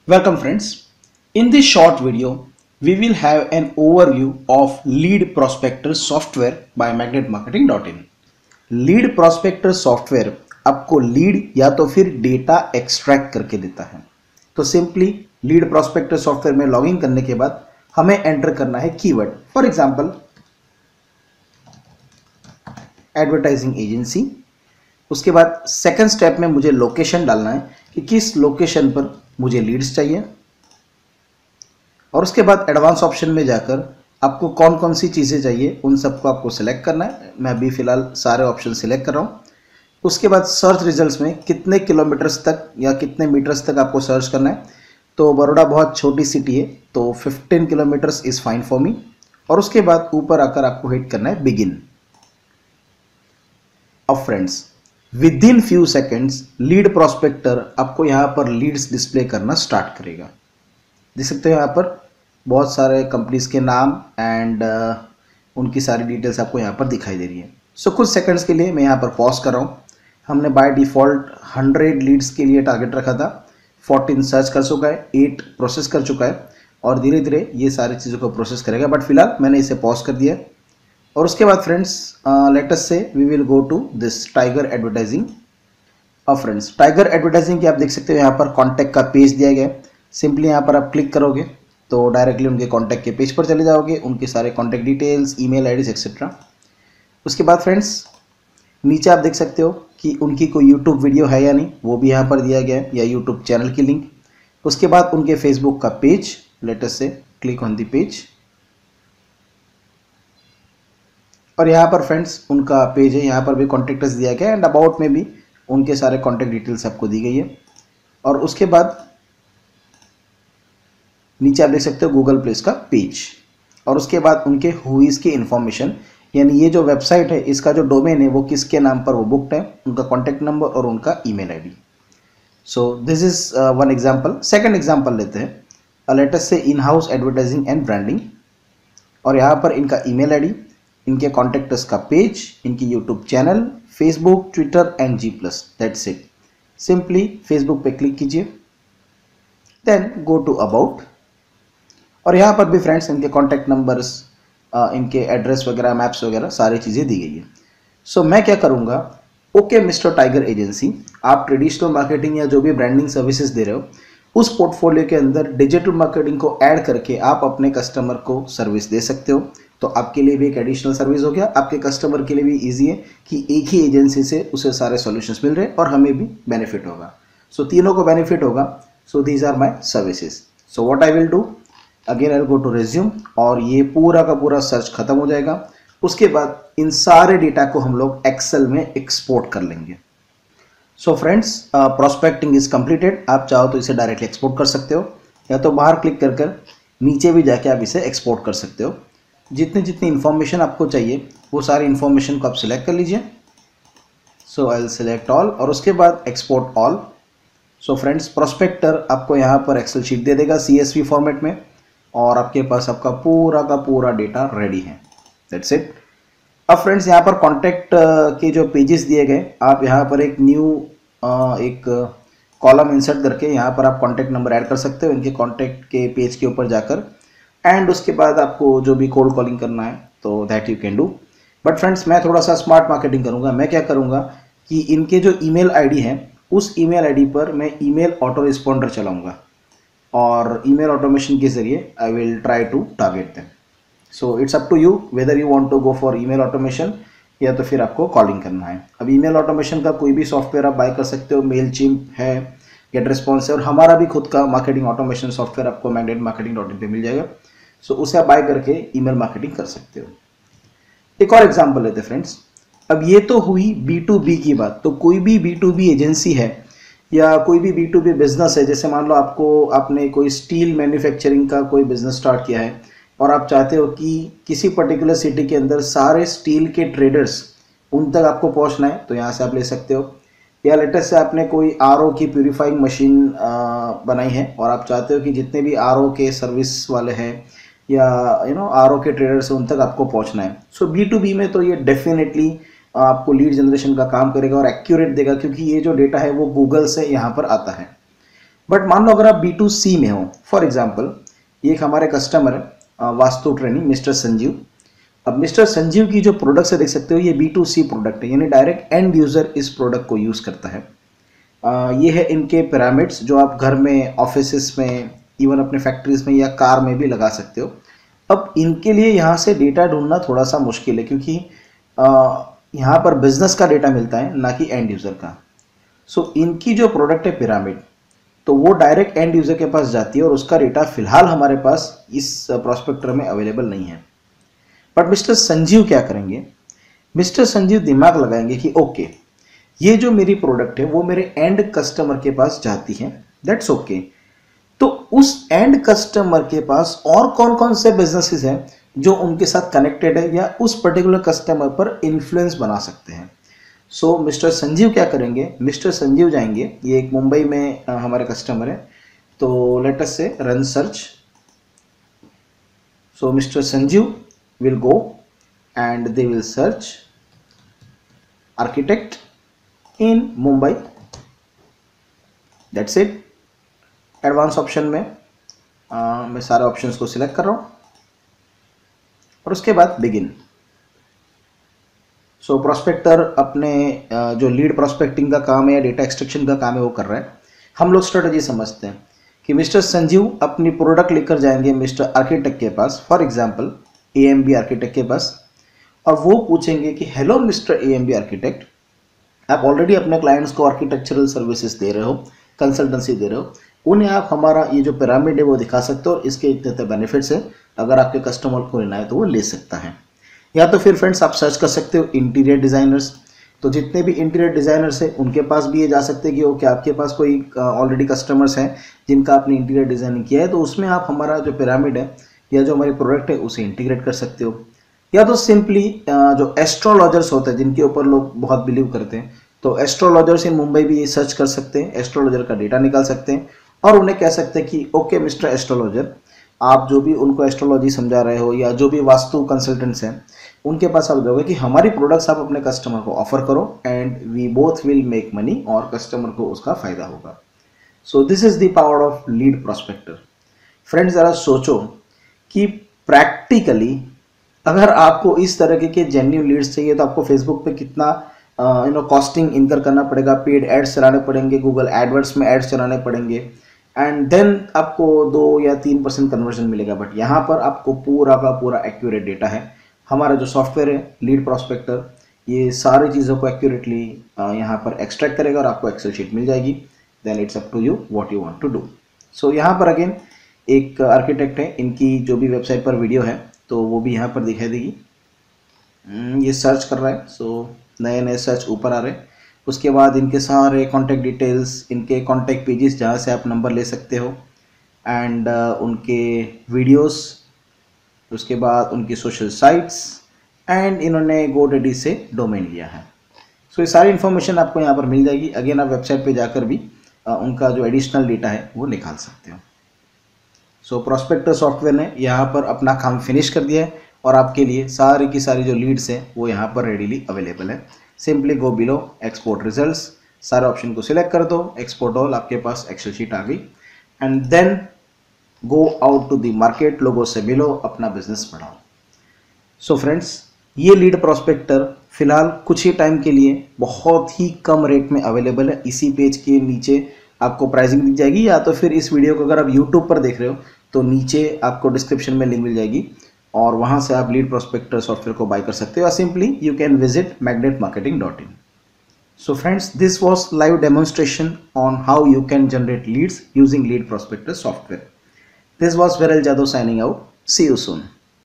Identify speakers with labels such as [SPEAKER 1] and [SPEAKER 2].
[SPEAKER 1] Welcome friends. In this short video, we will have an overview of Lead Prospector software by magnetmarketing.in. Lead Prospector software आपको lead या तो फिर data extract करके देता है। तो सिंपली लीड प्रोस्पेक्टर सॉफ्टवेयर में लॉगिन करने के बाद हमें एंटर करना है keyword, for example advertising agency. उसके बाद सेकंड स्टेप में मुझे लोकेशन डालना है कि किस लोकेशन पर मुझे लीड्स चाहिए, और उसके बाद एडवांस ऑप्शन में जाकर आपको कौन कौन सी चीज़ें चाहिए उन सबको आपको सिलेक्ट करना है। मैं अभी फ़िलहाल सारे ऑप्शन सिलेक्ट कर रहा हूँ। उसके बाद सर्च रिजल्ट्स में कितने किलोमीटर्स तक या कितने मीटर्स तक आपको सर्च करना है। तो बड़ौदा बहुत छोटी सिटी है, तो 15 kilometres is fine for me. और उसके बाद ऊपर आकर आपको हिट करना है बिगिन। अब friends, with in few seconds lead prospector आपको यहाँ पर लीड्स डिस्प्ले करना स्टार्ट करेगा। देख सकते हो यहाँ पर बहुत सारे कंपनीज के नाम एंड उनकी सारी डिटेल्स आपको यहाँ पर दिखाई दे रही है। सो कुछ सेकंड्स के लिए मैं यहाँ पर पॉज कर रहा हूँ। हमने बाय डिफ़ॉल्ट 100 लीड्स के लिए टारगेट रखा था, 14 सर्च कर चुका है, 8 प्रोसेस कर चुका है और धीरे धीरे ये सारी चीज़ों को प्रोसेस करेगा, बट फिलहाल मैंने इसे पॉज कर दिया। और उसके बाद friends let us say we will go to this tiger advertising. और फ्रेंड्स टाइगर एडवर्टाइजिंग की आप देख सकते हो यहाँ पर कॉन्टैक्ट का पेज दिया गया है। सिंपली यहाँ पर आप क्लिक करोगे तो डायरेक्टली उनके कॉन्टैक्ट के पेज पर चले जाओगे, उनके सारे contact details, email IDs etcetera. उसके बाद फ्रेंड्स नीचे आप देख सकते हो कि उनकी कोई यूट्यूब वीडियो है या नहीं, वो भी यहाँ पर दिया गया है, या यूट्यूब चैनल की लिंक। उसके बाद उनके फेसबुक का पेज, लेट अस से क्लिक ऑन द पेज। और यहाँ पर फ्रेंड्स उनका पेज है, यहाँ पर भी कॉन्टैक्ट दिया गया है एंड अबाउट में भी उनके सारे कॉन्टैक्ट डिटेल्स आपको दी गई है। और उसके बाद नीचे आप देख सकते हो गूगल प्लेस का पेज, और उसके बाद उनके हुईज़ की इन्फॉर्मेशन, यानी ये जो वेबसाइट है इसका जो डोमेन है वो किसके नाम पर वो बुकड है, उनका कॉन्टैक्ट नंबर और उनका email ID. So this is one example. Second example लेते हैं, लेट अस से in house advertising and branding. और यहाँ पर इनका ईमेल आईडी, इनके कॉन्टैक्टर्स का पेज, इनकी YouTube channel, Facebook, Twitter and G+, that's it. Simply Facebook पे क्लिक कीजिए, देन गो टू अबाउट। और यहाँ पर भी फ्रेंड्स इनके कॉन्टैक्ट नंबर्स, इनके एड्रेस वगैरह, मैप्स वगैरह सारी चीज़ें दी गई है। सो मैं क्या करूँगा, ओके मिस्टर टाइगर एजेंसी, आप ट्रेडिशनल मार्केटिंग या जो भी ब्रांडिंग सर्विसेज दे रहे हो उस पोर्टफोलियो के अंदर डिजिटल मार्केटिंग को ऐड करके आप अपने कस्टमर को सर्विस दे सकते हो। तो आपके लिए भी एक एडिशनल सर्विस हो गया, आपके कस्टमर के लिए भी ईजी है कि एक ही एजेंसी से उसे सारे सॉल्यूशंस मिल रहे हैं और हमें भी बेनिफिट होगा। सो तीनों को बेनिफिट होगा। So these are my services. So what I will do, again I will go to resume, और ये पूरा का पूरा सर्च खत्म हो जाएगा। उसके बाद इन सारे डेटा को हम लोग एक्सेल में एक्सपोर्ट कर लेंगे। So friends prospecting is completed. आप चाहो तो इसे डायरेक्टली एक्सपोर्ट कर सकते हो, या तो बाहर क्लिक कर कर नीचे भी जाके आप इसे एक्सपोर्ट कर सकते हो। जितनी जितनी इन्फॉर्मेशन आपको चाहिए वो सारी इन्फॉर्मेशन को आप सिलेक्ट कर लीजिए। सो आई विल सिलेक्ट ऑल और उसके बाद export all. So friends prospector आपको यहाँ पर एक्सेल शीट दे देगा CSV फॉर्मेट में, और आपके पास आपका पूरा का पूरा डेटा रेडी है। That's it. अब फ्रेंड्स यहाँ पर कॉन्टैक्ट के जो पेजेस दिए गए, आप यहाँ पर एक न्यू एक कॉलम इंसर्ट करके यहाँ पर आप कॉन्टैक्ट नंबर ऐड कर सकते हो इनके कॉन्टैक्ट के पेज के ऊपर जाकर, एंड उसके बाद आपको जो भी कोल्ड कॉलिंग करना है तो that you can do. But friends मैं थोड़ा सा स्मार्ट मार्केटिंग करूँगा। मैं क्या करूँगा कि इनके जो ईमेल आईडी है उस ईमेल आईडी पर मैं ईमेल ऑटो रिस्पॉन्डर चलाऊँगा, और ईमेल ऑटोमेशन के जरिए I will try to target them. So it's up to you whether you want to go for email automation या तो फिर आपको कॉलिंग करना है। अब ईमेल ऑटोमेशन का कोई भी सॉफ्टवेयर आप बाय कर सकते हो, मेलचिम्प है, गेट रिस्पॉन्स है, और हमारा भी खुद का मार्केटिंग ऑटोमेशन सॉफ्टवेयर आपको magnetmarketing.in पे मिल जाएगा। सो उसे आप बाय करके ईमेल मार्केटिंग कर सकते हो। एक और एग्जांपल लेते हैं फ्रेंड्स। अब ये तो हुई B2B की बात। तो कोई भी B2B एजेंसी है या कोई भी B2B बिजनेस है, जैसे मान लो आपने कोई स्टील मैन्युफैक्चरिंग का कोई बिजनेस स्टार्ट किया है और आप चाहते हो कि किसी पर्टिकुलर सिटी के अंदर सारे स्टील के ट्रेडर्स उन तक आपको पहुंचना है, तो यहाँ से आप ले सकते हो। या लेटेस्ट से आपने कोई RO की प्यूरिफाइंग मशीन बनाई है और आप चाहते हो कि जितने भी RO के सर्विस वाले हैं या RO के ट्रेडर्स उन तक आपको पहुंचना है। सो B2B में तो ये डेफिनेटली आपको लीड जनरेशन का काम करेगा और एक्यूरेट देगा, क्योंकि ये जो डेटा है वो गूगल से यहाँ पर आता है। बट मान लो अगर आप B2C में हो, फॉर एग्जाम्पल ये एक हमारे कस्टमर है वास्तु ट्रेनिंग मिस्टर संजीव। अब मिस्टर संजीव की जो प्रोडक्ट से देख सकते हो ये B2C प्रोडक्ट है, यानी डायरेक्ट एंड यूजर इस प्रोडक्ट को यूज करता है। ये है इनके पिरामिड्स जो आप घर में, ऑफिस में, इवन अपने फैक्ट्रीज में या कार में भी लगा सकते हो। अब इनके लिए यहाँ से डेटा ढूंढना थोड़ा सा मुश्किल है, क्योंकि यहाँ पर बिजनेस का डेटा मिलता है ना कि एंड यूजर का। सो इनकी जो प्रोडक्ट है पिरामिड, तो वो डायरेक्ट एंड यूजर के पास जाती है और उसका डेटा फिलहाल हमारे पास इस प्रॉस्पेक्टर में अवेलेबल नहीं है। बट मिस्टर संजीव क्या करेंगे, मिस्टर संजीव दिमाग लगाएंगे कि ओके ये जो मेरी प्रोडक्ट है वो मेरे एंड कस्टमर के पास जाती है, दैट्स ओके। तो उस एंड कस्टमर के पास और कौन कौन से बिजनेसेस हैं जो उनके साथ कनेक्टेड है या उस पर्टिकुलर कस्टमर पर इन्फ्लुएंस बना सकते हैं। सो मिस्टर संजीव क्या करेंगे, मिस्टर संजीव जाएंगे, ये एक मुंबई में हमारे कस्टमर है, तो लेट अस से run search. So mister Sanjeev will go and they will search architect in Mumbai, that's it। Advance option में मैं सारे ऑप्शंस को सिलेक्ट कर रहा हूँ और उसके बाद बिगिन। सो प्रोस्पेक्टर अपने जो लीड प्रोस्पेक्टिंग का काम है या डेटा एक्सट्रैक्शन का काम है वो कर रहा है। हम लोग स्ट्रेटजी समझते हैं कि मिस्टर संजीव अपनी प्रोडक्ट लेकर जाएंगे मिस्टर आर्किटेक्ट के पास, फॉर एग्जाम्पल AMB आर्किटेक्ट के पास, और वो पूछेंगे कि हेलो मिस्टर AMB आर्किटेक्ट, आप ऑलरेडी अपने क्लाइंट्स को आर्किटेक्चरल सर्विसेज दे रहे हो, कंसल्टेंसी दे रहे हो, उन्हें आप हमारा ये जो पिरामिड है वो दिखा सकते हो और इसके इतने बेनिफिट्स हैं, अगर आपके कस्टमर को लेना है तो वो ले सकता है। या तो फिर फ्रेंड्स आप सर्च कर सकते हो इंटीरियर डिज़ाइनर्स, तो जितने भी इंटीरियर डिज़ाइनर्स हैं उनके पास भी ये जा सकते हैं कि ओके आपके पास कोई ऑलरेडी कस्टमर्स हैं जिनका आपने इंटीरियर डिज़ाइनिंग किया है, तो उसमें आप हमारा जो पिरामिड है या जो हमारी प्रोडक्ट है उसे इंटीग्रेट कर सकते हो। या तो सिंपली जो एस्ट्रोलॉजर्स होते हैं जिनके ऊपर लोग बहुत बिलीव करते हैं, तो एस्ट्रोलॉजर्स इन मुंबई भी ये सर्च कर सकते हैं, एस्ट्रोलॉजर का डेटा निकाल सकते हैं और उन्हें कह सकते हैं कि ओके मिस्टर एस्ट्रोलॉजर, आप जो भी उनको एस्ट्रोलॉजी समझा रहे हो या जो भी वास्तु कंसल्टेंट्स हैं उनके पास आप दोगे कि हमारी प्रोडक्ट्स आप अपने कस्टमर को ऑफर करो and we both will make money, और कस्टमर को उसका फायदा होगा। So this is the power of lead prospector. Friends ज़रा सोचो कि प्रैक्टिकली अगर आपको इस तरह के जेन्युइन लीड्स चाहिए तो आपको फेसबुक पे कितना कॉस्टिंग इनकर करना पड़ेगा, पेड एड्स चलाने पड़ेंगे, गूगल एडवर्ड्स में एड्स चलाने पड़ेंगे, एंड देन आपको 2 या 3% कन्वर्जन मिलेगा। बट यहाँ पर आपको पूरा का पूरा एक्यूरेट डेटा है। हमारा जो सॉफ्टवेयर है लीड प्रोस्पेक्टर, ये सारी चीज़ों को एक्यूरेटली यहाँ पर एक्सट्रैक्ट करेगा और आपको एक्सेल शीट मिल जाएगी। Then it's up to you what you want to do. So यहाँ पर अगेन एक आर्किटेक्ट है, इनकी जो भी वेबसाइट पर वीडियो है तो वो भी यहाँ पर दिखाई देगी। ये सर्च कर रहा है, सो नए नए सर्च ऊपर आ रहे हैं। उसके बाद इनके सारे कॉन्टैक्ट डिटेल्स, इनके कॉन्टैक्ट पेजेस जहाँ से आप नंबर ले सकते हो, एंड उनके वीडियोस, उसके बाद उनकी सोशल साइट्स, एंड इन्होंने GoDaddy से डोमेन लिया है। सो ये सारी इन्फॉर्मेशन आपको यहाँ पर मिल जाएगी। अगेन आप वेबसाइट पे जाकर भी उनका जो एडिशनल डेटा है वो निकाल सकते हो। सो प्रोस्पेक्टर सॉफ्टवेयर ने यहाँ पर अपना काम फिनिश कर दिया है और आपके लिए सारी की सारी जो लीड्स हैं वो यहाँ पर रेडीली अवेलेबल है। Simply go below export results, सारे ऑप्शन को सिलेक्ट कर दो, एक्सपोर्ट ऑल, आपके पास एक्सेल शीट आ गई, and then go out to the market, लोगों से मिलो, अपना बिजनेस बढ़ाओ। सो फ्रेंड्स, ये लीड प्रोस्पेक्टर फिलहाल कुछ ही टाइम के लिए बहुत ही कम रेट में अवेलेबल है। इसी पेज के नीचे आपको प्राइसिंग दिख जाएगी, या तो फिर इस वीडियो को अगर आप यूट्यूब पर देख रहे हो तो नीचे आपको डिस्क्रिप्शन में लिंक मिल जाएगी और वहाँ से आप लीड प्रोस्पेक्टर सॉफ्टवेयर को बाय कर सकते हो, या simply you can visit magnetmarketing.in। So friends, this was live demonstration on how you can generate leads using lead prospector software. This was Viral Jadhav signing out. See you soon.